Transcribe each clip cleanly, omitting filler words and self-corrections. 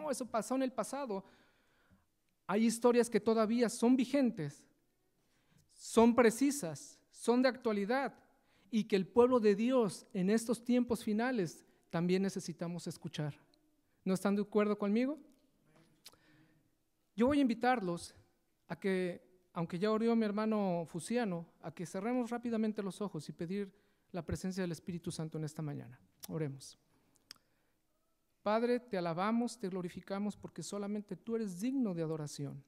no, eso pasó en el pasado. Hay historias que todavía son vigentes, son precisas, son de actualidad y que el pueblo de Dios en estos tiempos finales también necesitamos escuchar. ¿No están de acuerdo conmigo? Yo voy a invitarlos a que, aunque ya oró mi hermano Fusiano, a que cerremos rápidamente los ojos y pedir la presencia del Espíritu Santo en esta mañana. Oremos. Padre, te alabamos, te glorificamos porque solamente tú eres digno de adoración.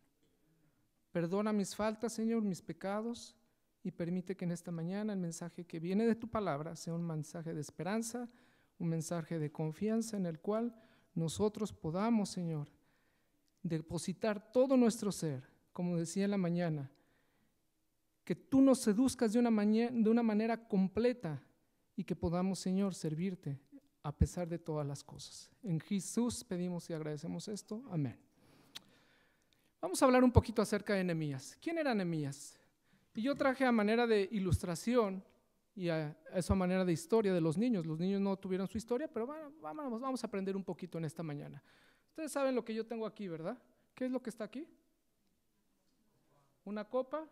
Perdona mis faltas, Señor, mis pecados, y permite que en esta mañana el mensaje que viene de tu palabra sea un mensaje de esperanza, un mensaje de confianza en el cual nosotros podamos, Señor, depositar todo nuestro ser, como decía en la mañana, que tú nos seduzcas de una manera completa y que podamos, Señor, servirte a pesar de todas las cosas. En Jesús pedimos y agradecemos esto. Amén. Vamos a hablar un poquito acerca de Nehemías. ¿Quién era Nehemías? Y yo traje a manera de ilustración y a eso a manera de historia de los niños. Los niños no tuvieron su historia, pero vamos a aprender un poquito en esta mañana. Ustedes saben lo que yo tengo aquí, ¿verdad? ¿Qué es lo que está aquí? Una copa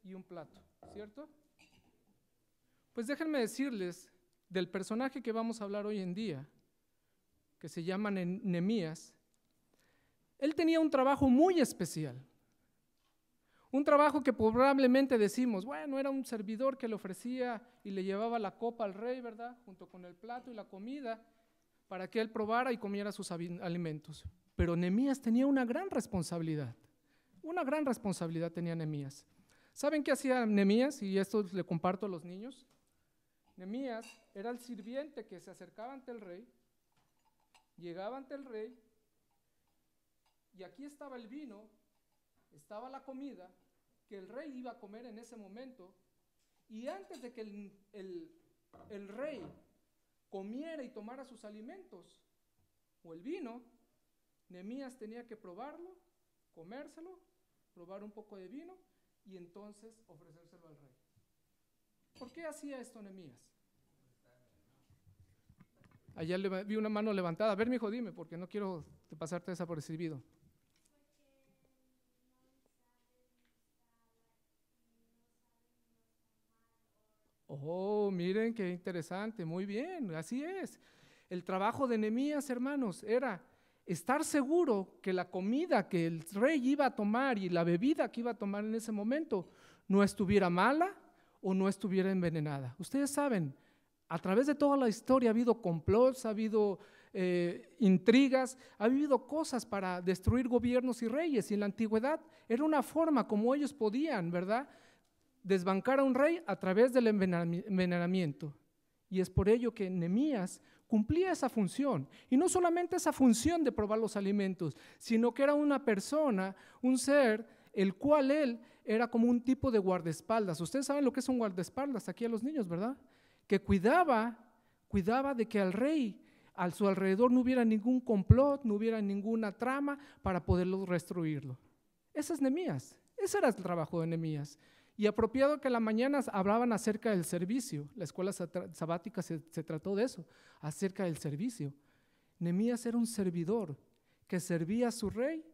y un plato, ¿cierto? Pues déjenme decirles del personaje que vamos a hablar hoy en día, que se llama Nehemías. Él tenía un trabajo muy especial, un trabajo que probablemente decimos, bueno, era un servidor que le ofrecía y le llevaba la copa al rey, ¿verdad? Junto con el plato y la comida, para que él probara y comiera sus alimentos. Pero Nehemías tenía una gran responsabilidad tenía Nehemías. ¿Saben qué hacía Nehemías? Y esto le comparto a los niños. Nehemías era el sirviente que se acercaba ante el rey, llegaba ante el rey, y aquí estaba el vino, estaba la comida que el rey iba a comer en ese momento, y antes de que el rey comiera y tomara sus alimentos o el vino, Nehemías tenía que probarlo, comérselo, probar un poco de vino y entonces ofrecérselo al rey. ¿Por qué hacía esto Nehemías? Allá vi una mano levantada. A ver, mijo, dime, porque no quiero pasarte desapercibido. Oh, miren qué interesante, muy bien, así es. El trabajo de Nehemías, hermanos, era estar seguro que la comida que el rey iba a tomar y la bebida que iba a tomar en ese momento no estuviera mala o no estuviera envenenada. Ustedes saben, a través de toda la historia ha habido complots, ha habido intrigas, ha habido cosas para destruir gobiernos y reyes, y en la antigüedad era una forma como ellos podían, ¿verdad?, desbancar a un rey a través del envenenamiento. Y es por ello que Nehemías cumplía esa función, y no solamente esa función de probar los alimentos, sino que era una persona, un ser, el cual él era como un tipo de guardaespaldas. Ustedes saben lo que es un guardaespaldas aquí a los niños, ¿verdad? Que cuidaba de que al rey a su alrededor no hubiera ningún complot, no hubiera ninguna trama para poderlo destruirlo. Ese es Nehemías, ese era el trabajo de Nehemías. Y apropiado que en la mañana hablaban acerca del servicio, la escuela sabática se trató de eso, acerca del servicio. Nehemías era un servidor que servía a su rey,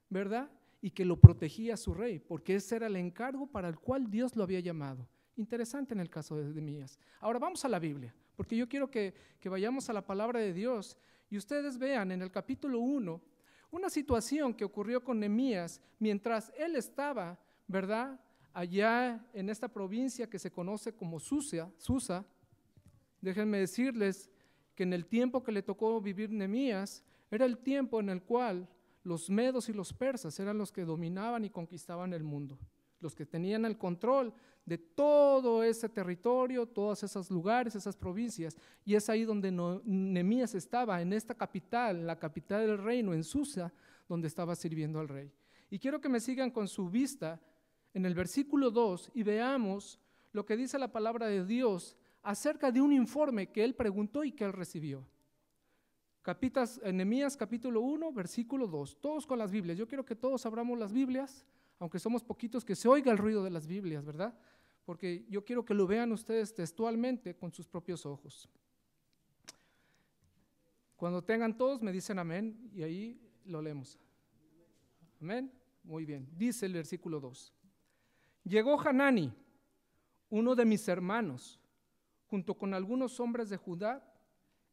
¿verdad? Y que lo protegía a su rey, porque ese era el encargo para el cual Dios lo había llamado. Interesante en el caso de Nehemías. Ahora vamos a la Biblia, porque yo quiero que vayamos a la palabra de Dios y ustedes vean en el capítulo 1 una situación que ocurrió con Nehemías mientras él estaba, ¿verdad?, allá en esta provincia que se conoce como Susa. Déjenme decirles que en el tiempo que le tocó vivir Nehemías, era el tiempo en el cual los medos y los persas eran los que dominaban y conquistaban el mundo, los que tenían el control de todo ese territorio, todos esos lugares, esas provincias, y es ahí donde Nehemías estaba, en esta capital, la capital del reino, en Susa, donde estaba sirviendo al rey. Y quiero que me sigan con su vista en el versículo 2 y veamos lo que dice la palabra de Dios acerca de un informe que él preguntó y que él recibió. Nehemías capítulo 1, versículo 2, todos con las Biblias. Yo quiero que todos abramos las Biblias, aunque somos poquitos, que se oiga el ruido de las Biblias, ¿verdad? Porque yo quiero que lo vean ustedes textualmente con sus propios ojos. Cuando tengan todos me dicen amén y ahí lo leemos. Amén. Muy bien. Dice el versículo 2. Llegó Hanani, uno de mis hermanos, junto con algunos hombres de Judá.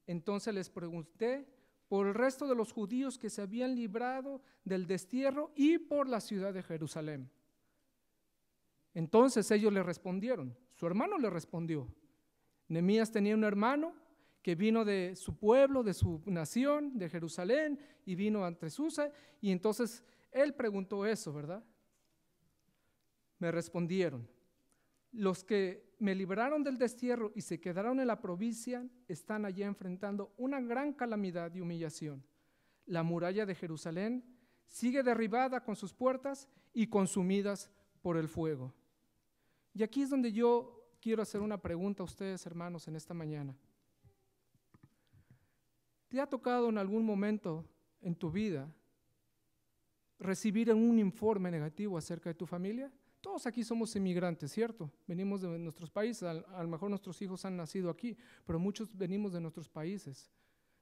Entonces les pregunté por el resto de los judíos que se habían librado del destierro y por la ciudad de Jerusalén. Entonces ellos le respondieron, su hermano le respondió. Nehemías tenía un hermano que vino de su pueblo, de su nación, de Jerusalén, y vino ante Susa, y entonces él preguntó eso, ¿verdad? Me respondieron, los que me libraron del destierro y se quedaron en la provincia están allá enfrentando una gran calamidad y humillación. La muralla de Jerusalén sigue derribada con sus puertas y consumidas por el fuego. Y aquí es donde yo quiero hacer una pregunta a ustedes, hermanos, en esta mañana. ¿Te ha tocado en algún momento en tu vida recibir un informe negativo acerca de tu familia? Todos aquí somos inmigrantes, ¿cierto? Venimos de nuestros países, a lo mejor nuestros hijos han nacido aquí, pero muchos venimos de nuestros países,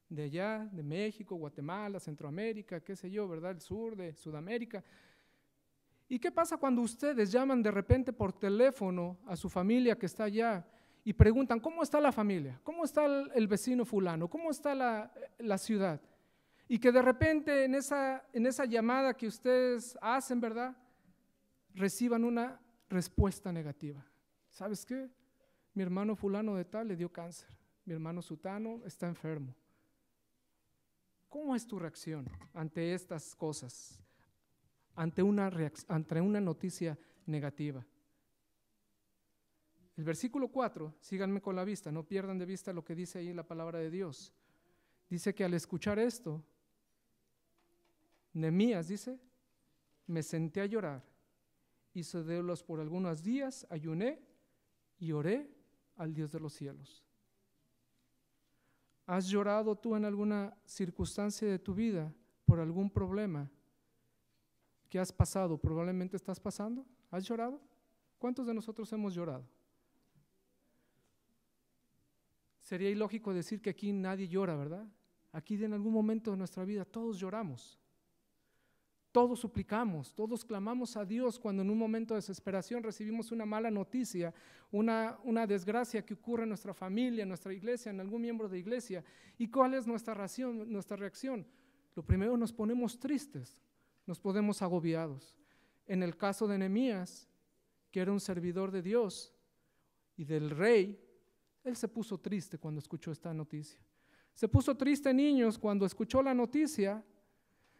de allá, de México, Guatemala, Centroamérica, qué sé yo, ¿verdad? El sur de Sudamérica. ¿Y qué pasa cuando ustedes llaman de repente por teléfono a su familia que está allá y preguntan, ¿cómo está la familia? ¿Cómo está el vecino fulano? ¿Cómo está la ciudad? Y que de repente en esa llamada que ustedes hacen, ¿verdad?, reciban una respuesta negativa. ¿Sabes qué? Mi hermano fulano de tal le dio cáncer. Mi hermano sutano está enfermo. ¿Cómo es tu reacción ante estas cosas? Ante una noticia negativa. El versículo 4, síganme con la vista, no pierdan de vista lo que dice ahí la palabra de Dios. Dice que al escuchar esto, Nehemías dice, me senté a llorar, hice duelos por algunos días, ayuné y oré al Dios de los cielos. ¿Has llorado tú en alguna circunstancia de tu vida por algún problema que has pasado, probablemente estás pasando? ¿Has llorado? ¿Cuántos de nosotros hemos llorado? Sería ilógico decir que aquí nadie llora, ¿verdad? Aquí en algún momento de nuestra vida todos lloramos, todos suplicamos, todos clamamos a Dios cuando en un momento de desesperación recibimos una mala noticia, una desgracia que ocurre en nuestra familia, en nuestra iglesia, en algún miembro de iglesia. ¿Y cuál es nuestra reacción? Lo primero, nos ponemos tristes, nos ponemos agobiados. En el caso de Nehemías, que era un servidor de Dios y del rey, él se puso triste cuando escuchó esta noticia. Se puso triste, niños, cuando escuchó la noticia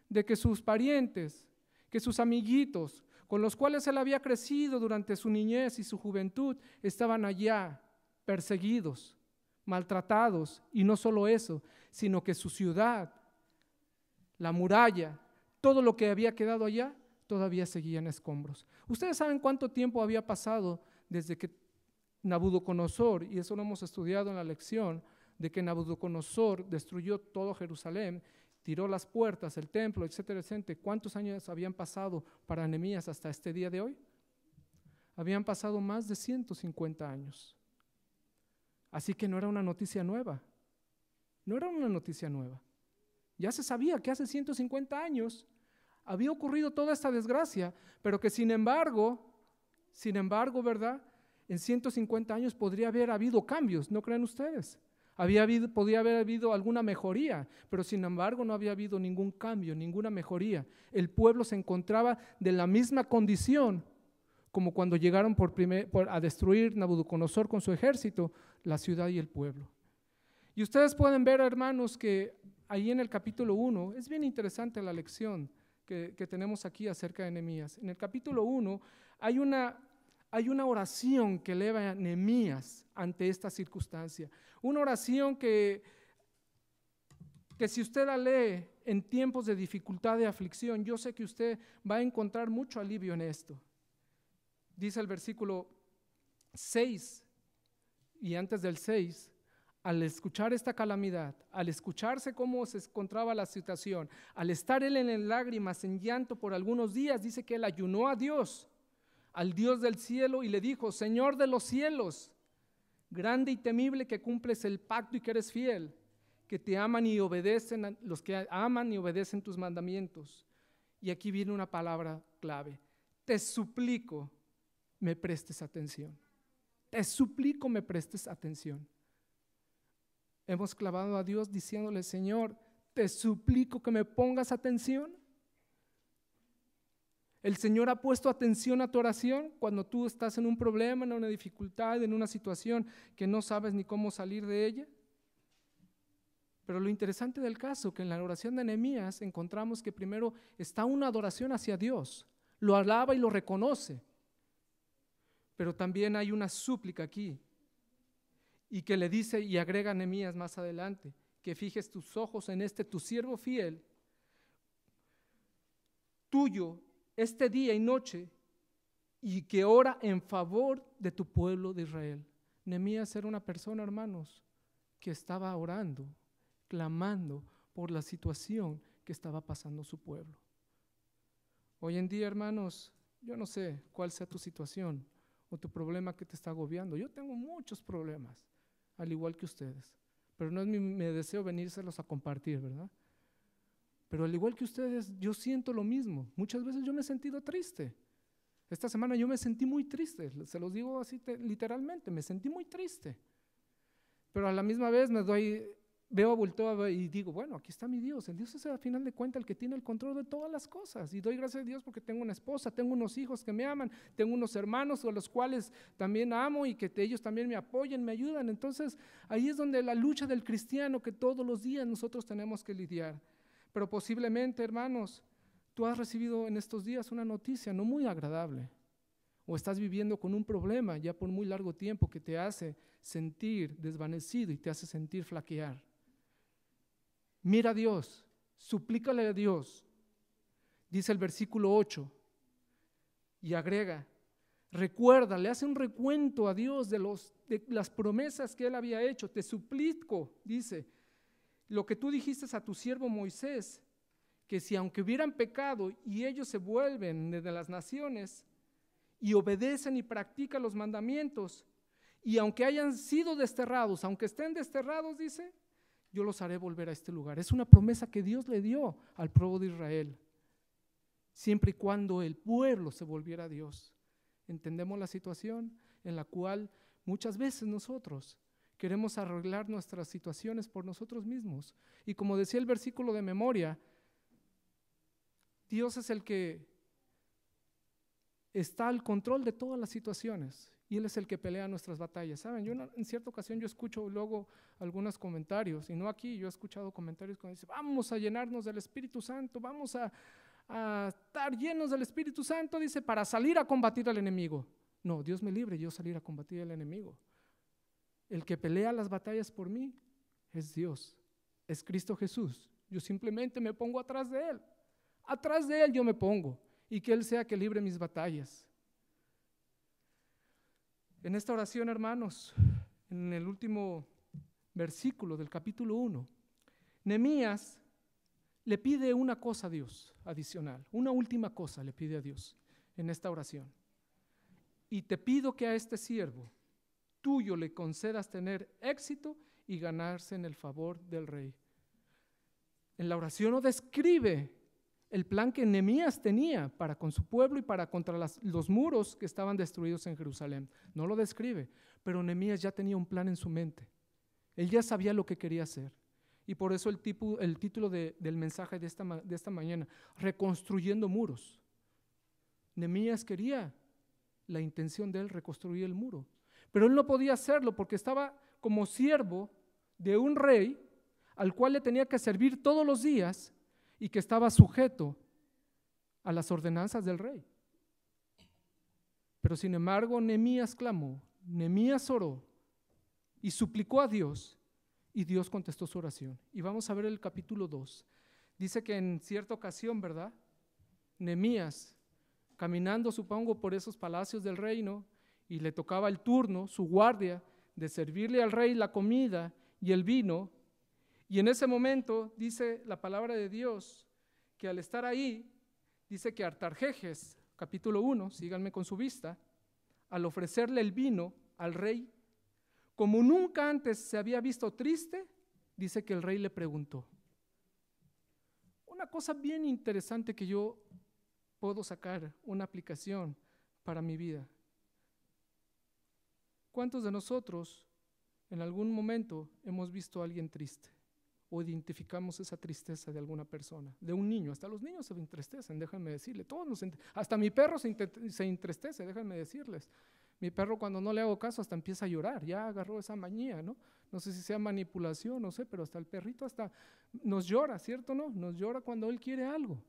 de que sus parientes, que sus amiguitos, con los cuales él había crecido durante su niñez y su juventud, estaban allá perseguidos, maltratados, y no solo eso, sino que su ciudad, la muralla, todo lo que había quedado allá, todavía seguía en escombros. ¿Ustedes saben cuánto tiempo había pasado desde que Nabucodonosor, y eso lo hemos estudiado en la lección, de que Nabucodonosor destruyó todo Jerusalén, tiró las puertas, el templo, etcétera, etcétera? ¿Cuántos años habían pasado para Nehemías hasta este día de hoy? Habían pasado más de 150 años. Así que no era una noticia nueva. No era una noticia nueva. Ya se sabía que hace 150 años había ocurrido toda esta desgracia, pero que sin embargo, ¿verdad? En 150 años podría haber habido cambios, ¿no creen ustedes? Podría haber habido alguna mejoría, pero sin embargo no había habido ningún cambio, ninguna mejoría. El pueblo se encontraba de la misma condición como cuando llegaron a destruir Nabucodonosor con su ejército, la ciudad y el pueblo. Y ustedes pueden ver, hermanos, que ahí en el capítulo 1, es bien interesante la lección que tenemos aquí acerca de Nehemías. En el capítulo 1 hay una oración que eleva Nehemías ante esta circunstancia. Una oración que si usted la lee en tiempos de dificultad, de aflicción, yo sé que usted va a encontrar mucho alivio en esto. Dice el versículo 6, y antes del 6, al escuchar esta calamidad, al escucharse cómo se encontraba la situación, al estar él en lágrimas, en llanto por algunos días, dice que él ayunó a Dios, al Dios del cielo, y le dijo: Señor de los cielos, grande y temible, que cumples el pacto y que eres fiel, que te aman y obedecen, los que aman y obedecen tus mandamientos. Y aquí viene una palabra clave. Te suplico, me prestes atención. Te suplico, me prestes atención. Hemos clamado a Dios diciéndole, Señor, te suplico que me pongas atención. El Señor ha puesto atención a tu oración cuando tú estás en un problema, en una dificultad, en una situación que no sabes ni cómo salir de ella. Pero lo interesante del caso, que en la oración de Nehemías encontramos que primero está una adoración hacia Dios, lo alaba y lo reconoce, pero también hay una súplica aquí, y que le dice y agrega a Nehemías más adelante, que fijes tus ojos en tu siervo fiel, tuyo, este día y noche, y que ora en favor de tu pueblo de Israel. Nehemías era una persona, hermanos, que estaba orando, clamando por la situación que estaba pasando su pueblo. Hoy en día, hermanos, yo no sé cuál sea tu situación o tu problema que te está agobiando. Yo tengo muchos problemas, al igual que ustedes, pero no es mi deseo venírselos a compartir, ¿verdad? Pero al igual que ustedes, yo siento lo mismo. Muchas veces yo me he sentido triste. Esta semana yo me sentí muy triste, se los digo así literalmente, me sentí muy triste. Pero a la misma vez volteo y digo, bueno, aquí está mi Dios. El Dios es al final de cuentas el que tiene el control de todas las cosas. Y doy gracias a Dios porque tengo una esposa, tengo unos hijos que me aman, tengo unos hermanos a los cuales también amo y que ellos también me apoyan, me ayudan. Entonces ahí es donde la lucha del cristiano que todos los días nosotros tenemos que lidiar. Pero posiblemente, hermanos, tú has recibido en estos días una noticia no muy agradable, o estás viviendo con un problema ya por muy largo tiempo que te hace sentir desvanecido y te hace sentir flaquear. Mira a Dios, suplícale a Dios. Dice el versículo 8 y agrega, recuerda, le hace un recuento a Dios de las promesas que Él había hecho. Te suplico, dice, lo que tú dijiste a tu siervo Moisés, que si aunque hubieran pecado y ellos se vuelven de las naciones y obedecen y practican los mandamientos, y aunque hayan sido desterrados, aunque estén desterrados, dice, yo los haré volver a este lugar. Es una promesa que Dios le dio al pueblo de Israel, siempre y cuando el pueblo se volviera a Dios. Entendemos la situación en la cual muchas veces nosotros queremos arreglar nuestras situaciones por nosotros mismos. Y como decía el versículo de memoria, Dios es el que está al control de todas las situaciones y Él es el que pelea nuestras batallas. ¿Saben? Yo en cierta ocasión yo escucho luego algunos comentarios, y no aquí, yo he escuchado comentarios cuando dicen, vamos a llenarnos del Espíritu Santo, vamos a estar llenos del Espíritu Santo, dice, para salir a combatir al enemigo. No, Dios me libre yo salir a combatir al enemigo. El que pelea las batallas por mí es Dios, es Cristo Jesús. Yo simplemente me pongo atrás de Él yo me pongo, y que Él sea que libre mis batallas. En esta oración, hermanos, en el último versículo del capítulo 1, Nehemías le pide una cosa a Dios adicional, una última cosa le pide a Dios en esta oración. Y te pido que a este siervo tuyo le concedas tener éxito y ganarse en el favor del rey. En la oración no describe el plan que Nehemías tenía para con su pueblo y para contra los muros que estaban destruidos en Jerusalén. No lo describe, pero Nehemías ya tenía un plan en su mente. Él ya sabía lo que quería hacer. Y por eso el título del mensaje de esta mañana, reconstruyendo muros. Nehemías quería la intención de él reconstruir el muro, pero él no podía hacerlo porque estaba como siervo de un rey al cual le tenía que servir todos los días y que estaba sujeto a las ordenanzas del rey. Pero sin embargo, Nehemías clamó, Nehemías oró y suplicó a Dios, y Dios contestó su oración. Y vamos a ver el capítulo 2. Dice que en cierta ocasión, ¿verdad? Nehemías, caminando, supongo, por esos palacios del reino, y le tocaba el turno, su guardia, de servirle al rey la comida y el vino. Y en ese momento dice la palabra de Dios que al estar ahí, dice que Artajerjes, capítulo 1, síganme con su vista, al ofrecerle el vino al rey, como nunca antes se había visto triste, dice que el rey le preguntó. Una cosa bien interesante que yo puedo sacar, una aplicación para mi vida. ¿Cuántos de nosotros en algún momento hemos visto a alguien triste o identificamos esa tristeza de alguna persona, de un niño? Hasta los niños se entristecen, déjenme decirles. Hasta mi perro se entristece, déjenme decirles. Mi perro, cuando no le hago caso, hasta empieza a llorar. Ya agarró esa manía, ¿no? No sé si sea manipulación, no sé, pero hasta el perrito hasta nos llora, ¿cierto? ¿No? Nos llora cuando él quiere algo.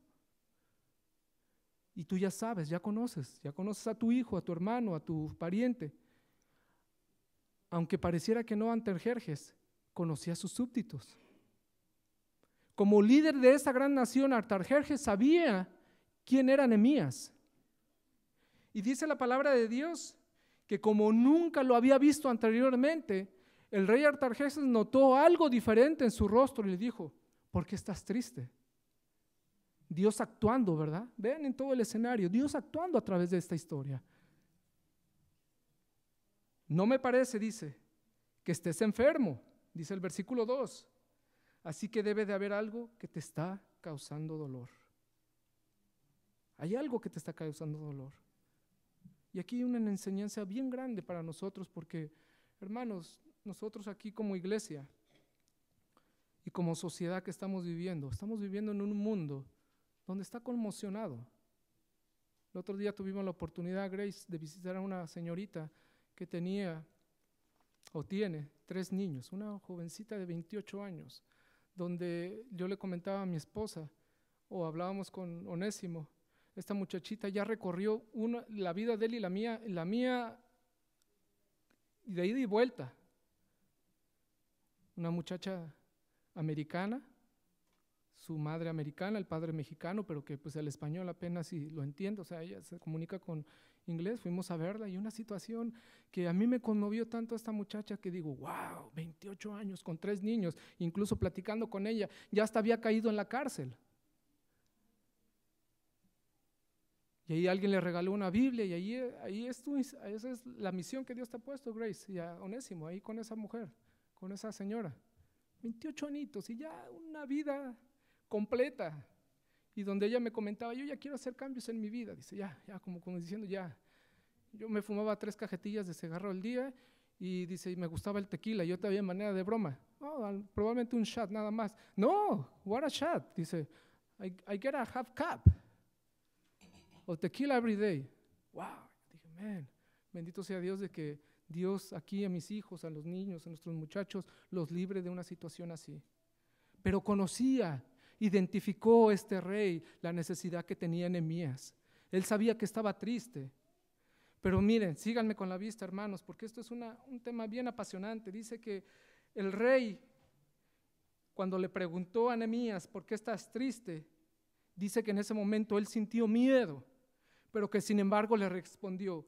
Y tú ya sabes, ya conoces a tu hijo, a tu hermano, a tu pariente. Aunque pareciera que no, Artajerjes conocía a sus súbditos. Como líder de esa gran nación, Artajerjes sabía quién era Nehemías. Y dice la palabra de Dios que como nunca lo había visto anteriormente, el rey Artajerjes notó algo diferente en su rostro y le dijo: ¿por qué estás triste? Dios actuando, ¿verdad? Vean en todo el escenario, Dios actuando a través de esta historia. No me parece, dice, que estés enfermo, dice el versículo 2. Así que debe de haber algo que te está causando dolor. Hay algo que te está causando dolor. Y aquí hay una enseñanza bien grande para nosotros, porque, hermanos, nosotros aquí como iglesia y como sociedad que estamos viviendo en un mundo donde está conmocionado. El otro día tuvimos la oportunidad, Grace, de visitar a una señorita que tenía o tiene 3 niños, una jovencita de 28 años, donde yo le comentaba a mi esposa, o hablábamos con Onésimo, esta muchachita ya recorrió la vida de él y la mía de ida y vuelta. Una muchacha americana, su madre americana, el padre mexicano, pero que pues el español apenas si lo entiende, o sea, ella se comunica con inglés. Fuimos a verla y una situación que a mí me conmovió tanto a esta muchacha que digo, wow, 28 años con 3 niños, incluso platicando con ella, ya hasta había caído en la cárcel. Y ahí alguien le regaló una Biblia y esa es la misión que Dios te ha puesto, Grace, y a Onésimo, ahí con esa mujer, con esa señora. 28 añitos y ya una vida completa. Y donde ella me comentaba, yo ya quiero hacer cambios en mi vida. Dice, ya como diciendo, ya. Yo me fumaba 3 cajetillas de cigarro al día y dice, y me gustaba el tequila. Yo todavía en manera de broma, probablemente un shot nada más. No, what a shot. Dice, I get a half cup of tequila every day. Wow. Dije, man, bendito sea Dios de que Dios aquí a mis hijos, a los niños, a nuestros muchachos, los libre de una situación así. Pero identificó este rey la necesidad que tenía Nehemías. Él sabía que estaba triste. Pero miren, síganme con la vista, hermanos, porque esto es un tema bien apasionante. Dice que el rey, cuando le preguntó a Nehemías, ¿por qué estás triste? Dice que en ese momento él sintió miedo, pero que sin embargo le respondió,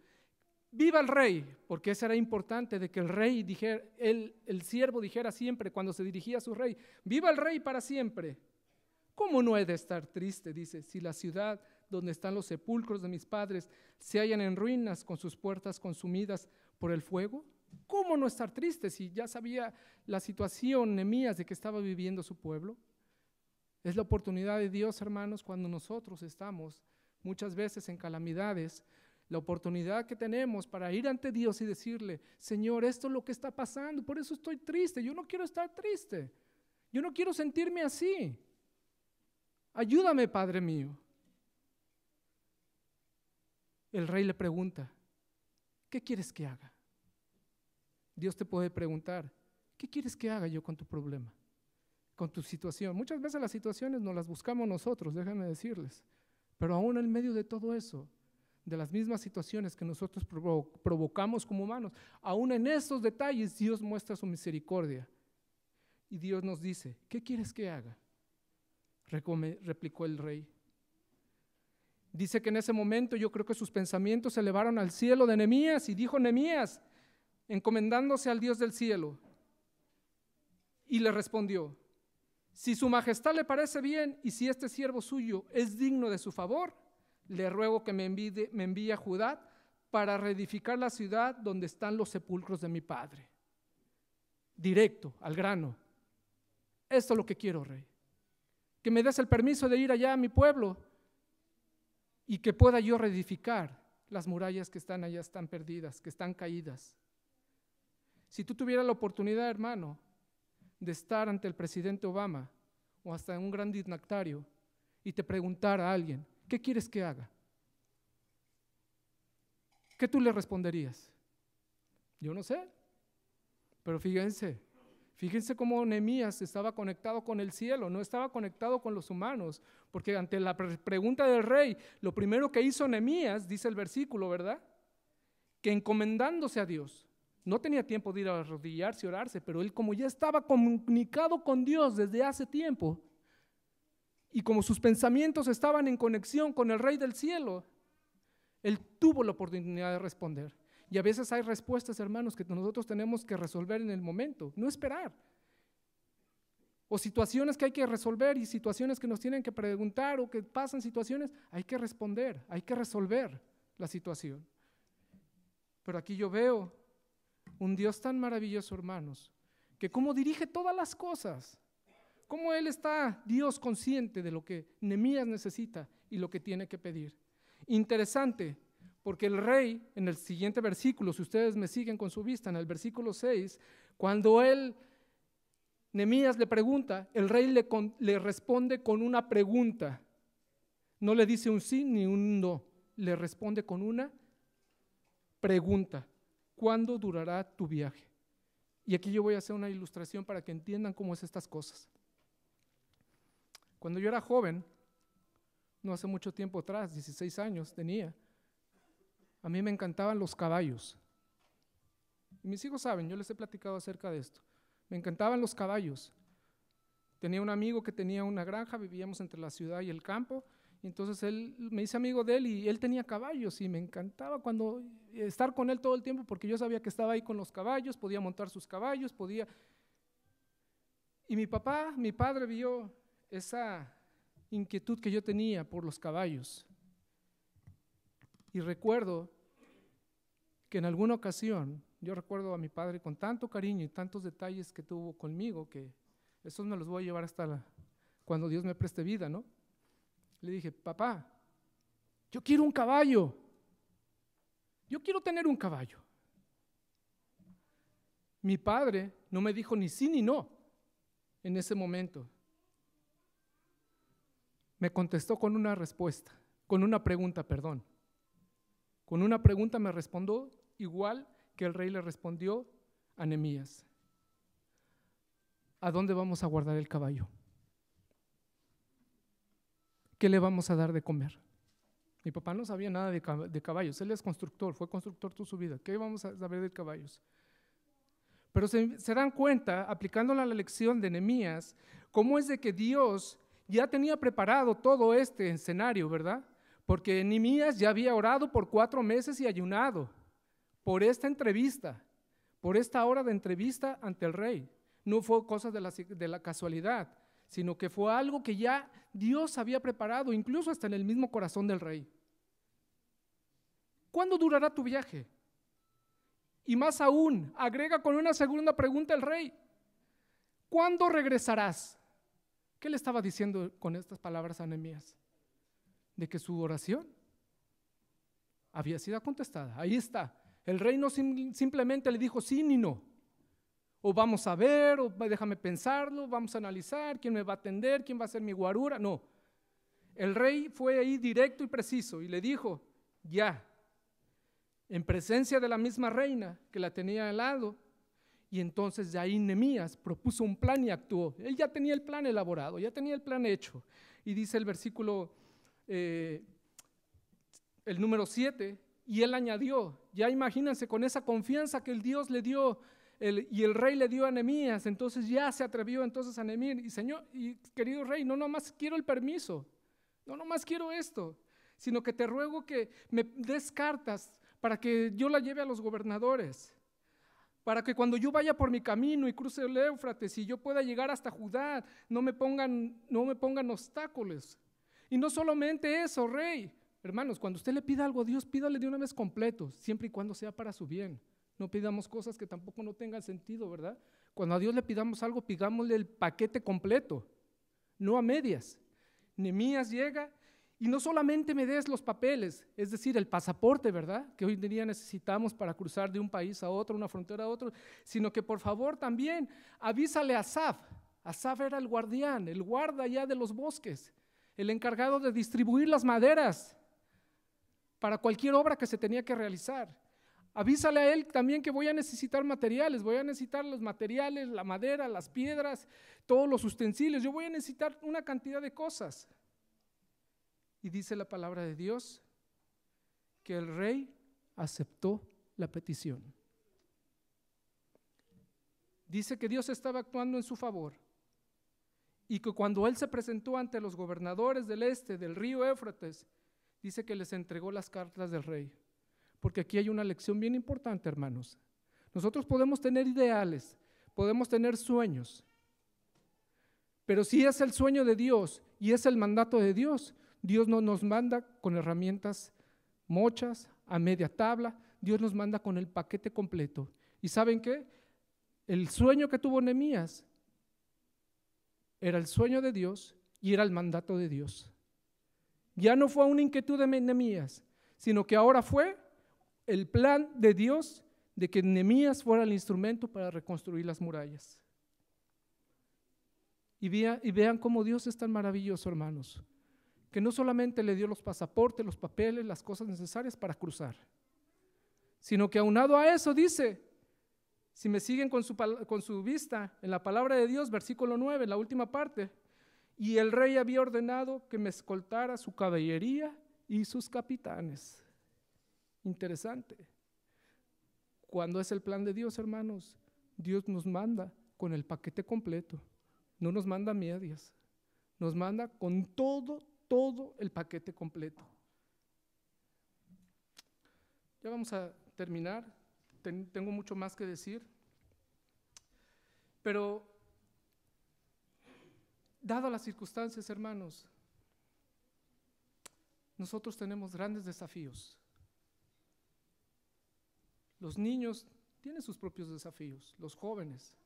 viva el rey, porque eso era importante, de que el rey dijera, el siervo dijera siempre cuando se dirigía a su rey, viva el rey para siempre. ¿Cómo no he de estar triste? Dice, si la ciudad donde están los sepulcros de mis padres se hallan en ruinas con sus puertas consumidas por el fuego. ¿Cómo no estar triste si ya sabía la situación Nehemías de que estaba viviendo su pueblo? Es la oportunidad de Dios, hermanos, cuando nosotros estamos muchas veces en calamidades, la oportunidad que tenemos para ir ante Dios y decirle, Señor, esto es lo que está pasando, por eso estoy triste, yo no quiero estar triste, yo no quiero sentirme así. Ayúdame, Padre mío. El rey le pregunta, ¿qué quieres que haga? Dios te puede preguntar, ¿qué quieres que haga yo con tu problema, con tu situación? Muchas veces las situaciones nos las buscamos nosotros, déjenme decirles, pero aún en medio de todo eso, de las mismas situaciones que nosotros provocamos como humanos, aún en esos detalles Dios muestra su misericordia. Y Dios nos dice, ¿qué quieres que haga? Replicó el rey. Dice que en ese momento yo creo que sus pensamientos se elevaron al cielo de Nehemías y dijo Nehemías, encomendándose al Dios del cielo, y le respondió, si su majestad le parece bien y si este siervo suyo es digno de su favor, le ruego que me envíe a Judá para reedificar la ciudad donde están los sepulcros de mi padre. Directo, al grano. esto es lo que quiero, rey, que me des el permiso de ir allá a mi pueblo y que pueda yo reedificar las murallas que están allá, están perdidas, que están caídas. Si tú tuvieras la oportunidad, hermano, de estar ante el presidente Obama o hasta un gran dignatario y te preguntara a alguien, ¿qué quieres que haga? ¿Qué tú le responderías? Yo no sé, pero fíjense cómo Nehemías estaba conectado con el cielo, no estaba conectado con los humanos, porque ante la pregunta del rey, lo primero que hizo Nehemías, dice el versículo, ¿verdad? Que encomendándose a Dios, no tenía tiempo de ir a arrodillarse y orarse, pero él, como ya estaba comunicado con Dios desde hace tiempo, y como sus pensamientos estaban en conexión con el Rey del cielo, él tuvo la oportunidad de responder. Y a veces hay respuestas, hermanos, que nosotros tenemos que resolver en el momento, no esperar. O situaciones que hay que resolver y situaciones que nos tienen que preguntar o que pasan situaciones, hay que responder, hay que resolver la situación. Pero aquí yo veo un Dios tan maravilloso, hermanos, que cómo dirige todas las cosas, cómo Él está, Dios, consciente de lo que Nehemías necesita y lo que tiene que pedir. Interesante, porque el rey, en el siguiente versículo, si ustedes me siguen con su vista, en el versículo 6, cuando Nehemías le pregunta, el rey le responde con una pregunta. No le dice un sí ni un no, le responde con una pregunta. ¿Cuándo durará tu viaje? Y aquí yo voy a hacer una ilustración para que entiendan cómo es estas cosas. Cuando yo era joven, no hace mucho tiempo atrás, 16 años tenía, a mí me encantaban los caballos. Y mis hijos saben, yo les he platicado acerca de esto. Me encantaban los caballos. Tenía un amigo que tenía una granja, vivíamos entre la ciudad y el campo, y entonces él me hice amigo de él y él tenía caballos y me encantaba estar con él todo el tiempo porque yo sabía que estaba ahí con los caballos, podía montar sus caballos, Y mi padre vio esa inquietud que yo tenía por los caballos. Y recuerdo que en alguna ocasión, yo recuerdo a mi padre con tanto cariño y tantos detalles que tuvo conmigo, que esos me los voy a llevar hasta cuando Dios me preste vida, ¿no? Le dije, papá, yo quiero un caballo, yo quiero tener un caballo. Mi padre no me dijo ni sí ni no en ese momento. Me contestó con una respuesta, con una pregunta, perdón. Con una pregunta me respondió igual que el rey le respondió a Nehemías. ¿A dónde vamos a guardar el caballo? ¿Qué le vamos a dar de comer? Mi papá no sabía nada de caballos, él es constructor, fue constructor toda su vida. ¿Qué vamos a saber de caballos? Pero se dan cuenta, aplicándola a la lección de Nehemías, cómo es de que Dios ya tenía preparado todo este escenario, ¿verdad? Porque Nehemías ya había orado por 4 meses y ayunado por esta entrevista, por esta hora de entrevista ante el rey. No fue cosa de la casualidad, sino que fue algo que ya Dios había preparado, incluso hasta en el mismo corazón del rey. ¿Cuándo durará tu viaje? Y más aún, agrega con una segunda pregunta el rey, ¿cuándo regresarás? ¿Qué le estaba diciendo con estas palabras a Nehemías? De que su oración había sido contestada. Ahí está. El rey no simplemente le dijo sí ni no. O vamos a ver, o déjame pensarlo, vamos a analizar, quién me va a atender, quién va a ser mi guarura. No. El rey fue ahí directo y preciso y le dijo, ya, en presencia de la misma reina que la tenía al lado. Y entonces de ahí Nehemías propuso un plan y actuó. Él ya tenía el plan elaborado, ya tenía el plan hecho. Y dice el versículo, el número 7, y él añadió, ya imagínense con esa confianza que el Dios le dio y el rey le dio a Nehemías, entonces ya se atrevió entonces a Nehemías, y Señor, y querido rey, no nomás quiero el permiso, no nomás quiero esto, sino que te ruego que me des cartas para que yo la lleve a los gobernadores, para que cuando yo vaya por mi camino y cruce el Éufrates y yo pueda llegar hasta Judá, no me pongan obstáculos. Y no solamente eso, rey. Hermanos, cuando usted le pida algo a Dios, pídale de una vez completo, siempre y cuando sea para su bien. No pidamos cosas que tampoco no tengan sentido, ¿verdad? Cuando a Dios le pidamos algo, pidámosle el paquete completo, no a medias. Nehemías llega y no solamente me des los papeles, es decir, el pasaporte, ¿verdad? Que hoy en día necesitamos para cruzar de un país a otro, una frontera a otro, sino que por favor también avísale a Asaf. Asaf era el guardián, el guarda allá de los bosques, el encargado de distribuir las maderas para cualquier obra que se tenía que realizar. Avísale a él también que voy a necesitar materiales, voy a necesitar los materiales, la madera, las piedras, todos los utensilios, yo voy a necesitar una cantidad de cosas. Y dice la palabra de Dios que el rey aceptó la petición. Dice que Dios estaba actuando en su favor y que cuando él se presentó ante los gobernadores del este, del río Éufrates, dice que les entregó las cartas del rey. Porque aquí hay una lección bien importante, hermanos. Nosotros podemos tener ideales, podemos tener sueños, pero si es el sueño de Dios y es el mandato de Dios, Dios no nos manda con herramientas mochas, a media tabla, Dios nos manda con el paquete completo. ¿Y saben qué? El sueño que tuvo Nehemías era el sueño de Dios y era el mandato de Dios. Ya no fue una inquietud de Nehemías, sino que ahora fue el plan de Dios de que Nehemías fuera el instrumento para reconstruir las murallas. Y vean cómo Dios es tan maravilloso, hermanos, que no solamente le dio los pasaportes, los papeles, las cosas necesarias para cruzar, sino que aunado a eso dice, si me siguen con su vista, en la palabra de Dios, versículo 9, en la última parte, y el rey había ordenado que me escoltara su caballería y sus capitanes. Interesante. Cuando es el plan de Dios, hermanos, Dios nos manda con el paquete completo, no nos manda medias, nos manda con todo el paquete completo. Ya vamos a terminar, tengo mucho más que decir, pero dado las circunstancias, hermanos, nosotros tenemos grandes desafíos. Los niños tienen sus propios desafíos, los jóvenes.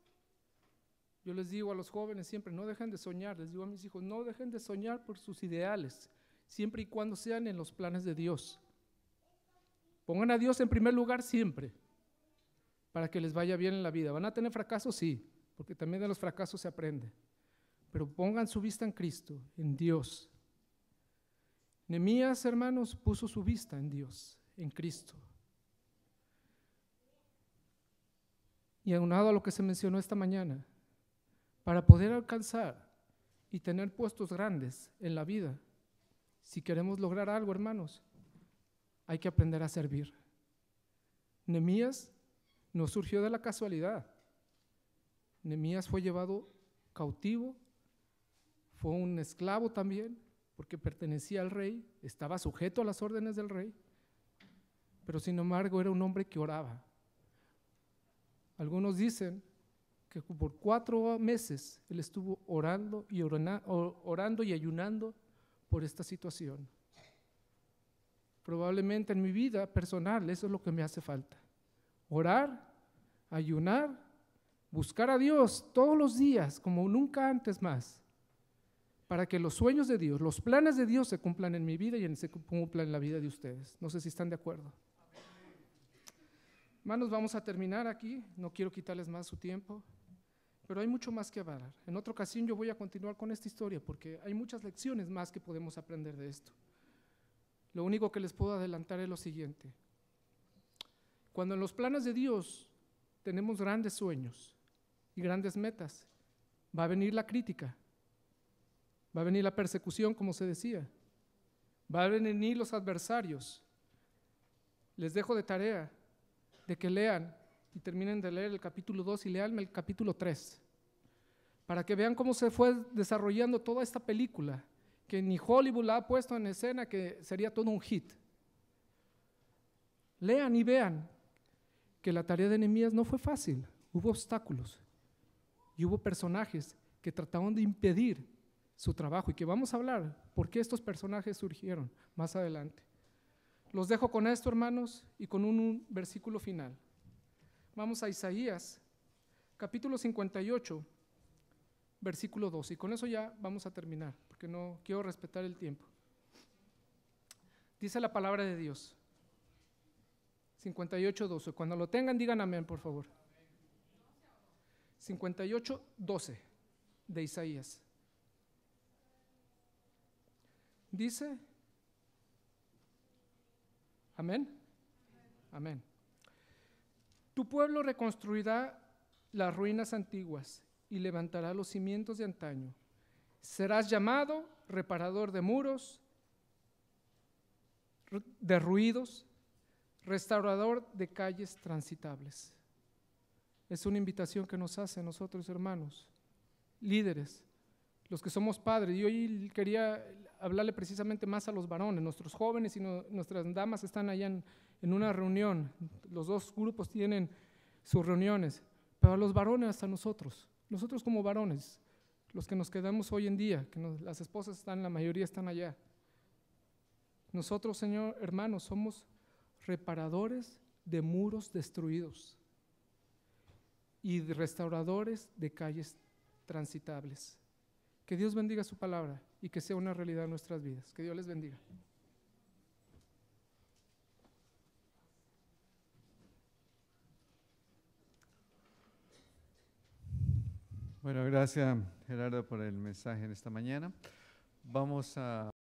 Yo les digo a los jóvenes siempre, no dejen de soñar, les digo a mis hijos, no dejen de soñar por sus ideales, siempre y cuando sean en los planes de Dios. Pongan a Dios en primer lugar siempre, para que les vaya bien en la vida. ¿Van a tener fracasos? Sí, porque también de los fracasos se aprende. Pero pongan su vista en Cristo, en Dios. Nehemías, hermanos, puso su vista en Dios, en Cristo. Y aunado a lo que se mencionó esta mañana, para poder alcanzar y tener puestos grandes en la vida, si queremos lograr algo, hermanos, hay que aprender a servir. Nehemías no surgió de la casualidad. Nehemías fue llevado cautivo, fue un esclavo también, porque pertenecía al rey, estaba sujeto a las órdenes del rey, pero sin embargo era un hombre que oraba. Algunos dicen que por 4 meses él estuvo orando y ayunando por esta situación. Probablemente en mi vida personal eso es lo que me hace falta. Orar, ayunar, buscar a Dios todos los días como nunca antes más, para que los sueños de Dios, los planes de Dios se cumplan en mi vida y se cumplan en la vida de ustedes. No sé si están de acuerdo. Hermanos, vamos a terminar aquí, no quiero quitarles más su tiempo, pero hay mucho más que hablar. En otra ocasión yo voy a continuar con esta historia porque hay muchas lecciones más que podemos aprender de esto. Lo único que les puedo adelantar es lo siguiente: cuando en los planes de Dios tenemos grandes sueños y grandes metas, va a venir la crítica, va a venir la persecución, como se decía, va a venir los adversarios. Les dejo de tarea de que lean y terminen de leer el capítulo 2 y lean el capítulo 3, para que vean cómo se fue desarrollando toda esta película, que ni Hollywood la ha puesto en escena, que sería todo un hit. Lean y vean que la tarea de Nehemías no fue fácil, hubo obstáculos y hubo personajes que trataban de impedir su trabajo, y que vamos a hablar por qué estos personajes surgieron más adelante. Los dejo con esto, hermanos, y con un versículo final. Vamos a Isaías capítulo 58, versículo 12. Y con eso ya vamos a terminar, porque no quiero respetar el tiempo. Dice la palabra de Dios. 58, 12. Cuando lo tengan, digan amén, por favor. 58, 12 de Isaías. Dice, amén. Amén. Tu pueblo reconstruirá las ruinas antiguas y levantará los cimientos de antaño. Serás llamado reparador de muros derruidos, restaurador de calles transitables. Es una invitación que nos hace a nosotros, hermanos, líderes, los que somos padres. Y hoy quería hablarle precisamente más a los varones. Nuestros jóvenes y nuestras damas están allá en una reunión. Los dos grupos tienen sus reuniones, pero a los varones, hasta nosotros como varones, los que nos quedamos hoy en día, las esposas están, la mayoría están allá. Nosotros, Señor, hermanos, somos reparadores de muros destruidos y restauradores de calles transitables. Que Dios bendiga su palabra y que sea una realidad en nuestras vidas. Que Dios les bendiga. Bueno, gracias Gerardo por el mensaje en esta mañana. Vamos a